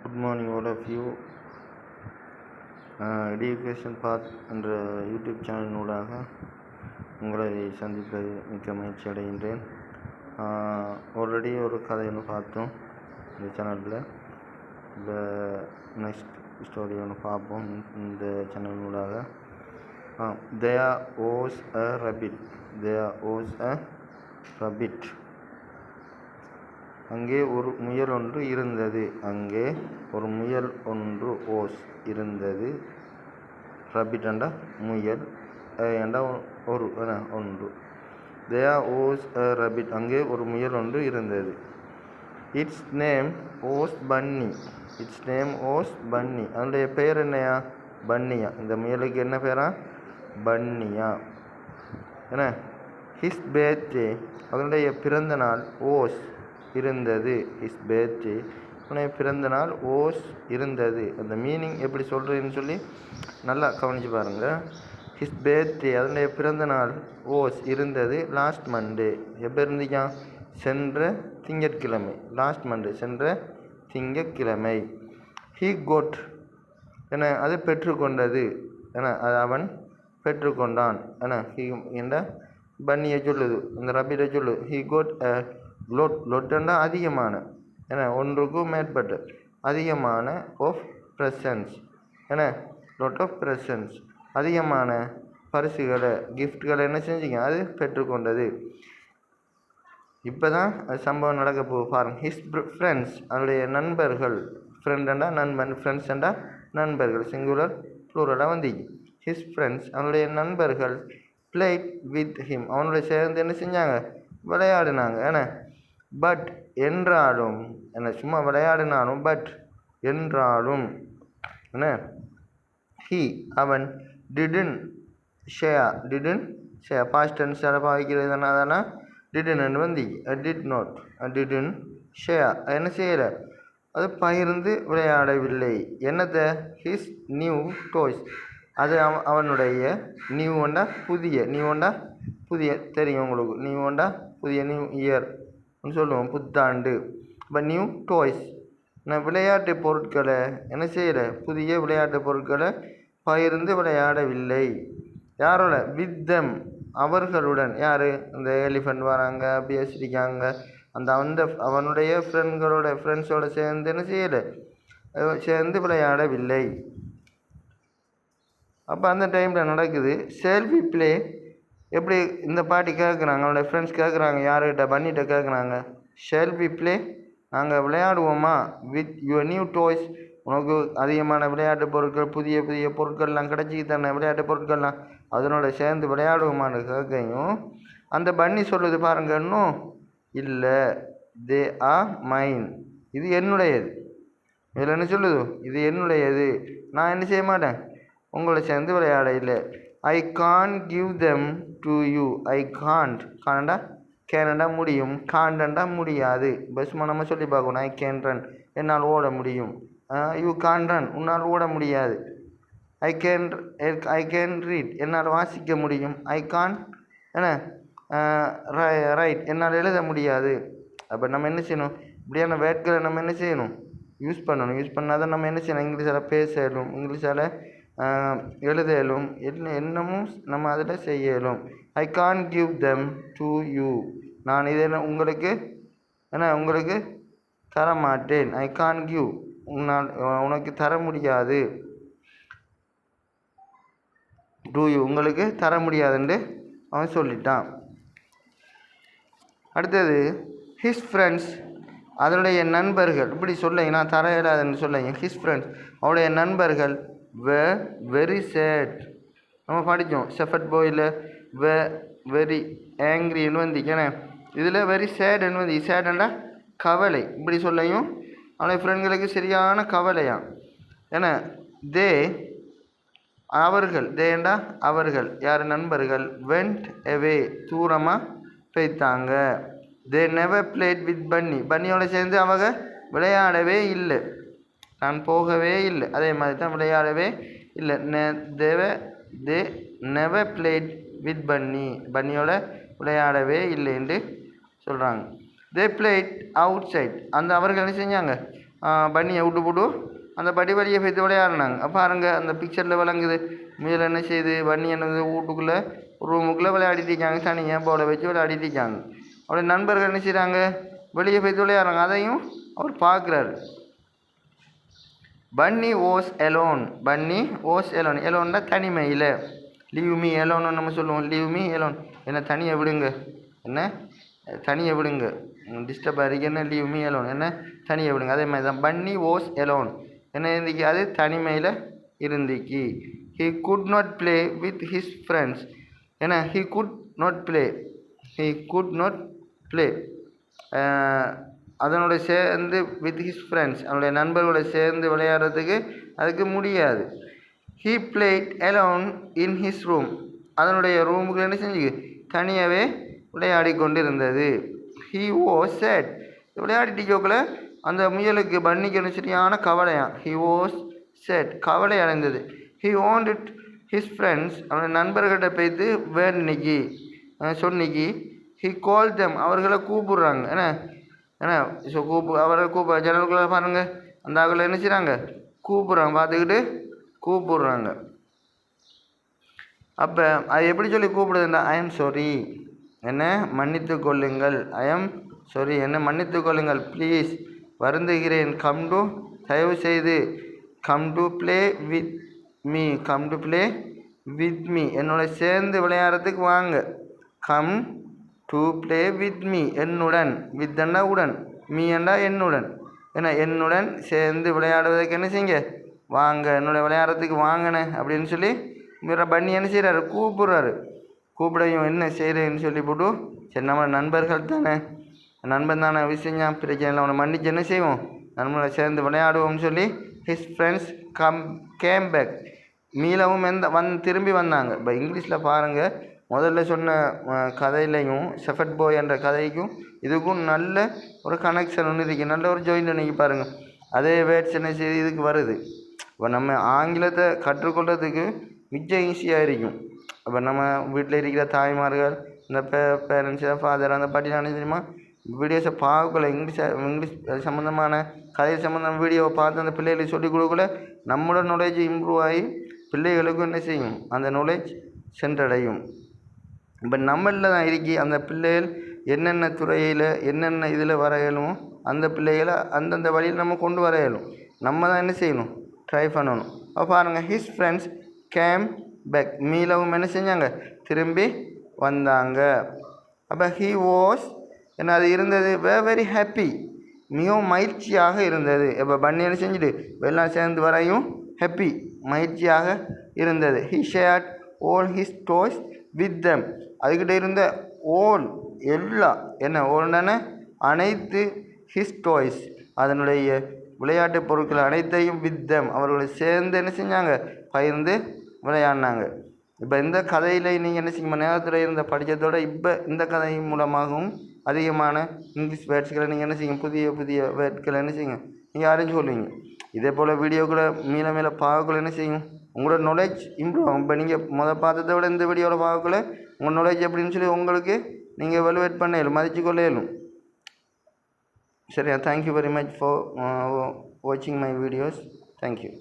Good morning all of you. Education Path என்ற YouTube சேனலினூடாக உங்களை சந்திப்பது மிக்க மகிழ்ச்சி அடைகின்றேன். ஆல்ரெடி ஒரு கதை ஒன்று பார்த்தோம் இந்த சேனலில். இந்த நெக்ஸ்ட் ஸ்டோரி ஒன்று பார்ப்போம் இந்த சேனலினூடாக. There was a rabbit. அங்கே ஒரு முயல் ஒன்று இருந்தது. இருந்தது. ரபிட் என்றா முயல், என்றா ஒன்று. There was a rabbit. அங்கே ஒரு முயல் ஒன்று இருந்தது. Its name was Bunny. அதனுடைய பெயர் என்னையா? பன்னியா. இந்த முயலுக்கு என்ன பேரா? பன்னியா. என்ன? His birthday. அதனுடைய பிறந்த நாள் இருந்தது. ஹிஸ் பர்த்டே, உன்னுடைய பிறந்த நாள் இருந்தது. அந்த மீனிங் எப்படி சொல்கிறேன்னு சொல்லி நல்லா கவனித்து பாருங்கள். ஹிஸ் பர்த்டே, அதனுடைய பிறந்த நாள் இருந்தது. லாஸ்ட் மண்டே, எப்போ இருந்துச்சா? சென்ற திங்கட்கிழமை. லாஸ்ட் மண்டே, சென்ற திங்கட்கிழமை. ஹீ கோட், என அது பெற்றுக்கொண்டது. என அது அவன் பெற்றுக்கொண்டான். என ஹீ என்ற பன்னியை சொல்லுது, இந்த ரபிட்டை சொல்லுது. ஹீ கோட் அ லொட்டண்டா அதிகமான, ஏன்னா ஒன்றுக்கும் மேற்பட்ட அதிகமான ஆஃப் ப்ரெசன்ஸ். ஏன்னா லொட் ஆஃப் ப்ரெசன்ஸ், அதிகமான பரிசுகளை கிஃப்ட்களை என்ன செஞ்சுங்க? அது பெற்றுக்கொண்டது. இப்போ தான் அது சம்பவம் நடக்க போகுது பாருங்க. ஹிஸ் ஃப்ரெண்ட்ஸ், அதனுடைய நண்பர்கள். ஃப்ரெண்டண்டா நண்பன், ஃப்ரெண்ட்ஸ்ண்டா நண்பர்கள், சிங்குலர் ப்ளூரலாக வந்து. ஹிஸ் ஃப்ரெண்ட்ஸ், அவனுடைய நண்பர்கள். பிளேட் வித் ஹிம், அவனுடைய சேர்ந்து என்ன செஞ்சாங்க? விளையாடினாங்க. ஏன்னா பட் என்றாலும், என்ன சும்மா விளையாடினாலும், பட் என்றாலும் என்ன? ஹீ அவன். டிடன் ஷேர் பாஸ்ட் டென்ஸ் பாவிக்கிறது தானே. அதனால் டிடன் வந்து டிடன் ஷேர் என்ன செய்யற? அது பகிர்ந்து விளையாடவில்லை. என்னத்தை? ஹிஸ் நியூ டாய்ஸ், அது அவனுடைய நியூண்டா புதிய தெரியும் உங்களுக்கு. நியூண்டா புதிய, நியூ இயர் சொல்லுவோம், புத்தாண்டு. இப்போ நியூ டாய்ஸ், நான் விளையாட்டு பொருட்களை என்ன செய்யலை? புதிய விளையாட்டு பொருட்களை பகிர்ந்து விளையாடவில்லை. யாரோட? வித் தெம், அவர்களுடன். யார்? அந்த எலிஃபண்ட் வராங்க, பேசிருக்காங்க. அவனுடைய ஃப்ரெண்ட்ஸோட சேர்ந்து என்ன செய்யலை? சேர்ந்து விளையாடவில்லை. அப்போ அந்த டைமில் நடக்குது செல்ஃபி ப்ளே. எப்படி இந்த பாட்டி கேட்குறாங்க, அவனோட ஃப்ரெண்ட்ஸ் கேட்குறாங்க, யார்கிட்ட? பன்னிகிட்ட கேட்குறாங்க. செல்ஃபி ப்ளே, நாங்கள் விளையாடுவோமா? வித் யுவர் நியூ டாய்ஸ், உனக்கு அதிகமான விளையாட்டு பொருட்கள், புதிய பொருட்கள்லாம் கிடச்சிக்கு தானே, விளையாட்டு பொருட்கள்லாம், அதனோட சேர்ந்து விளையாடுவோமான்னு கேட்கையும் அந்த பன்னி சொல்லுது பாருங்க, இன்னும் இல்லை, தே ஆர் மைன், இது என்னுடையது. இதில் என்ன சொல்லுது? இது என்னுடையது, நான் என்ன செய்ய மாட்டேன் உங்களை சேர்ந்து விளையாட இல்லை. I can give them to you. I can't, கேனண்டா முடியும், காண்டண்டா முடியாது. பஸ்மா நம்ம சொல்லி பார்க்கணும். ஐ கேன் ரன், என்னால் ஓட முடியும். யூ கான் ரன், உன்னால் ஓட முடியாது. ஐ கேன் ரீட், என்னால் வாசிக்க முடியும். ஐ கான் என்ன ரைட், என்னால் எழுத முடியாது. அப்போ நம்ம என்ன செய்யணும்? இப்படியான வேர்ட்களை நம்ம என்ன செய்யணும்? யூஸ் பண்ணணும். யூஸ் பண்ணாதான் நம்ம என்ன செய்யணும்? இங்கிலீஷால் பேச இயலும், இங்கிலீஷால் எழுத இயலும், என்னமும் நம்ம அதில் செய்ய இயலும். I can give them to you, நான் இதை உங்களுக்கு தர மாட்டேன். ஐ கான் கிவ், உனக்கு தர முடியாது. டு யூ, உங்களுக்கு தர முடியாதுன்னு அவன் சொல்லிட்டான். அடுத்தது ஹிஸ் ஃப்ரெண்ட்ஸ், அதனுடைய நண்பர்கள். இப்படி சொல்லுங்க, நான் தர இயலாதுன்னு சொல்லுங்க. ஹிஸ் ஃப்ரெண்ட்ஸ், அவனுடைய நண்பர்கள். வெரி சேட், நம்ம படித்தோம் ஷெஃபர்ட் பாயில். வெரி ஆங்க்ரின்னு வந்துக்கேனே, இதில் வெரி சேடுன்னு வந்து. சேடுண்டா கவலை. இப்படி சொல்லையும் அவனுடைய ஃப்ரெண்ட்களுக்கு சரியான கவலையாம். ஏன்னா தேண்டா அவர்கள், யார்? நண்பர்கள். வெண்ட் எவே, தூரமாக போய்த்தாங்க. தே நெவர் பிளேட் வித் பன்னி, பன்னியோட சேர்ந்து அவங்க விளையாடவே இல்லை. நான் போகவே இல்லை, அதே மாதிரி தான் விளையாடவே இல்லை. தே நெவர் பிளேட் வித் பன்னி, பன்னியோட விளையாடவே இல்லை என்று சொல்கிறாங்க. தே பிளேட் அவுட் சைட், அந்த அவர்கள் என்ன செஞ்சாங்க? பன்னியை விட்டு போட்டு அந்த படி வழியை போய்த்து விளையாடினாங்க. பாருங்க அந்த பிக்சரில் விளங்குது. முயல் என்ன செய்யுது, பன்னி என்னது வீட்டுக்குள்ளே ரூமுக்குள்ளே விளையாடிட்டு இருக்காங்க, தனியாக போல வச்சு விளையாடிட்டு இருக்காங்க. அவருடைய நண்பர்கள் என்ன செய்கிறாங்க, வெளியே போய்த்து விளையாடுறாங்க. அதையும் அவர் பார்க்குறாரு. பன்னி வாஸ் எலோன். பன்னி வாஸ் எலோன். எலோன்னா தனிமையில். லீவ் மீ எலோன்னு நம்ம சொல்லுவோம். லீவ் மீ எலோன், என்ன தனியை விடுங்க, என்ன தனியை விடுங்க, டிஸ்டர்ப் ஆகிருக்கு, என்ன லீவ் மீ எலோன், என்ன தனியை விடுங்க. அதே மாதிரி தான் பன்னி வாஸ் எலோன், என்ன இருந்துச்சு, அது தனிமையில் இருந்துச்சு. He could not play with his friends. ஏன்னா he could not play, he could not play அதனோட சேர்ந்து வித் ஹிஸ் ஃப்ரெண்ட்ஸ், அவனுடைய நண்பர்களோட சேர்ந்து விளையாடுறதுக்கு அதுக்கு முடியாது. He played alone in his room, அதனுடைய ரூமுக்கு என்ன செஞ்சு தனியாகவே விளையாடி கொண்டு இருந்தது. ஹீ வாஸ் சேட், விளையாடிட்டு ஜோக்கில் அந்த முயலுக்கு பன்னிக்கு சரியான கவலையாம். ஹி வாஸ் சேட், கவலை அடைந்தது. ஹி வாண்டட் ஹிஸ் ஃப்ரெண்ட்ஸ், அவனுடைய நண்பர்கிட்ட போய்த்து வேண்டிக்கு சொன்னிக்கு. ஹி கால் தெம், அவர்களை கூப்பிடுறாங்க. ஏன்னா ஸோ அவரை ஜன்னலுக்குள்ள பாருங்கள், அந்த ஆக்களை என்ன செய்கிறாங்க, கூப்பிட்றாங்க, பார்த்துக்கிட்டு கூப்பிட்றாங்க. அப்போ அது எப்படி சொல்லி கூப்பிடுதுன்னா, ஐ எம் சாரி, என்ன மன்னித்து கொள்ளுங்கள், ஐ எம் சாரி, என்ன மன்னித்து கொள்ளுங்கள், ப்ளீஸ் வருந்துகிறேன், கம் டு தயவு செய்து, come to play with me, come to play with me, என்னோட சேர்ந்து விளையாடுறதுக்கு வாங்க. Come to play with me, என்னுடன், வித் அண்டா உடன், மீ அண்டா என்னுடன், ஏன்னா என்னுடன் சேர்ந்து விளையாடுவதற்கு என்ன செய்யுங்க, வாங்க, என்னோட விளையாடுறதுக்கு வாங்கினே அப்படின்னு சொல்லி பன்னி என்ன செய்கிறாரு, கூப்பிட்றாரு. கூப்பிடையும் என்ன செய்கிறேன்னு சொல்லி போட்டு, சரி நம்ம நண்பர்கள் தானே, நண்பன் தானே, விஷயம் பிரச்சனை இல்லை, அவனை மன்னிச்சு என்ன செய்வோம், நம்மளை சேர்ந்து விளையாடுவோம்னு சொல்லி ஹிஸ் ஃப்ரெண்ட்ஸ் கேம் பேக், மீளவும் திரும்பி வந்தாங்க. இப்போ இங்கிலீஷில் பாருங்கள், முதல்ல சொன்ன கதையிலையும் ஷெஃபர்ட் பாய் என்ற கதைக்கும் இதுக்கும் நல்ல ஒரு கனெக்ஷன் ஒன்று இருக்குது, நல்ல ஒரு ஜாயிண்ட் ஒன்று பாருங்கள். அதே வேர்ட்ஸ் என்ன செய்து இதுக்கு வருது. இப்போ நம்ம ஆங்கிலத்தை கற்றுக்கொள்றதுக்கு மிச்சம் ஈஸியாக இருக்கும். அப்போ நம்ம வீட்டில் இருக்கிற தாய்மார்கள், இந்த பேரண்ட்ஸு, ஃபாதர், அந்த பாட்டிலாம் தெரியுமா வீடியோஸை பார்க்கல, இங்கிலீஷ் சம்மந்தமான கதை சம்மந்தமான வீடியோவை பார்த்து அந்த பிள்ளைகளுக்கு சொல்லிக் கொடுக்கல, நம்மளோட நாலேஜ் இம்ப்ரூவ் ஆகி பிள்ளைகளுக்கும் என்ன செய்யும், அந்த நாலேஜ் சென்றடையும். இப்போ நம்மளில் தான் இருக்கி அந்த பிள்ளைகள் என்னென்ன துறையில் என்னென்ன இதில் வர இயலுமோ அந்த பிள்ளைகளை அந்தந்த வழியில் நம்ம கொண்டு வர இயலும். நம்ம தான் என்ன செய்யணும், ட்ரை பண்ணணும். அப்போ பாருங்கள், ஹிஸ் ஃப்ரெண்ட்ஸ் கேம் பேக், மீளவும் என்ன செஞ்சாங்க, திரும்பி வந்தாங்க. அப்போ ஹீ வாஸ், என்ன அது இருந்தது, வெரி ஹாப்பி, மிகவும் மகிழ்ச்சியாக இருந்தது. இப்போ பன்னி என்ன செஞ்சுட்டு எல்லாம் சேர்ந்து வரையும் ஹாப்பி, மகிழ்ச்சியாக இருந்தது. He shared all his toys with them, அதுக்கிட்ட இருந்த ஓல் எல்லாம், என்ன ஓல்டான அனைத்து, ஹிஸ் டாய்ஸ் அதனுடைய விளையாட்டு பொருட்கள் அனைத்தையும் வித் தெம் அவர்களை சேர்ந்து என்ன செஞ்சாங்க, பகிர்ந்து விளையாடினாங்க. இப்போ இந்த கதையில் நீங்கள் என்ன செய்யுங்க, நேரத்தில் இருந்த படித்ததோட இப்போ இந்த கதை மூலமாகவும் அதிகமான இங்கிலீஷ் வேர்ட்ஸ்களை நீங்கள் என்ன செய்யுங்க, புதிய புதிய வேர்ட்களை என்ன செய்யுங்க, நீங்கள் அறிஞ்சு கொள்வீங்க. இதே போல் வீடியோக்களை மேலே பார்க்கல என்ன செய்யும், உங்களோட நாலேஜ் இம்ப்ரூவ் ஆகும். இப்போ நீங்கள் பார்த்ததை விட இந்த வீடியோவில் பார்க்கல உங்கள் நாலேஜ் எப்படின்னு சொல்லி உங்களுக்கு நீங்கள் எவலுவேட் பண்ண இயலும், மதித்து கொள்ள இயலும். சரியா? தேங்க்யூ வெரி மச் ஃபார் வாட்சிங் மை வீடியோஸ். தேங்க்யூ.